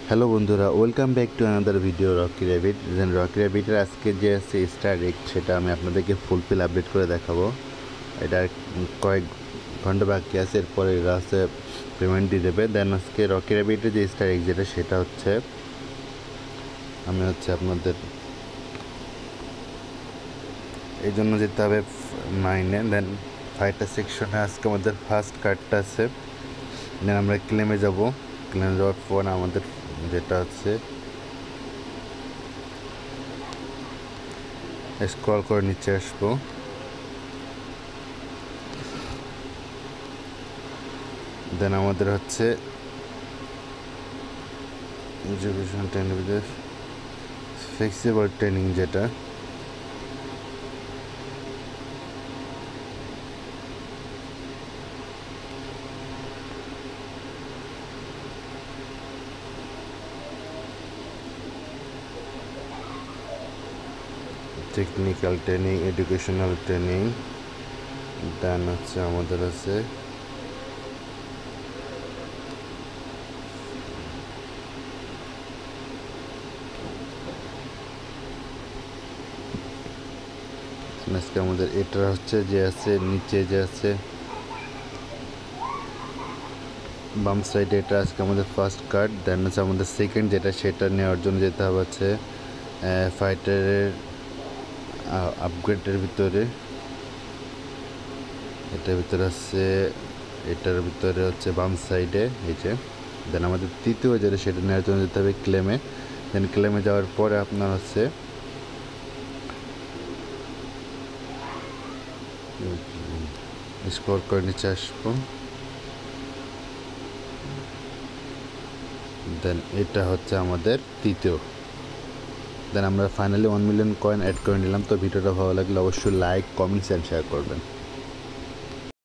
Hello বন্ধুরা, welcome back to another video Rocky Rabbit. Then Rocky র্যাবিটের আজকে যে আছে স্টার রেক, সেটা আমি আপনাদেরকে ফুলফিল আপডেট করে দেখাবো। এটা কয়েক ঘন্টা বাকি আছে, এরপরে এরা হচ্ছে পেমেন্ট দিয়ে দেবে। দেন আজকে রকি র্যাবিটের যে স্টার রেক যেটা, সেটা হচ্ছে আমি আপনাদের এই জন্য যেতে হবে মাইনে। দেন ফাইটার সেকশনে আজকে আমাদের ফার্স্ট কার্ডটা আছে। দেন আমরা ক্লেমে যাব। ক্লেমে যাওয়ার পর আমাদের যেটা আছে স্ক্রল করে নিচে আসবো। দেন আমাদের হচ্ছে এডুকেশন ট্রেনিং, ফ্লেক্সিবল ট্রেনিং যেটা টেকনিক্যাল ট্রেনিং, এডুকেশনাল ট্রেনিং। দেন হচ্ছে আমাদের আছে আজকে আমাদের এটা হচ্ছে যে আছে নিচে যে আছে বাম সাইডে, এটা আজকে আমাদের ফার্স্ট কার্ড। দেন হচ্ছে আমাদের সেকেন্ড যেটা, সেটা নেওয়ার জন্য যেতে হবে হচ্ছে ফাইটারের আপগ্রেডের ভিতরে। এটার ভিতরে আছে, এটার ভিতরে হচ্ছে বাম সাইডে এই যে। দেন আমাদের তৃতীয় যেটা, সেটা নেওয়ার জন্য যেতে হবে ক্লেমে। দেন ক্লেমে যাওয়ার পরে আপনার হচ্ছে স্কোর করে নিচে আসবো। দেন এটা হচ্ছে আমাদের তৃতীয়। দেন আমরা ফাইনালি 1 মিলিয়ন কয়েন অ্যাড করে নিলাম। তো ভিডিওটা ভালো লাগলে অবশ্যই লাইক, কমেন্টস অ্যান্ড শেয়ার করবেন।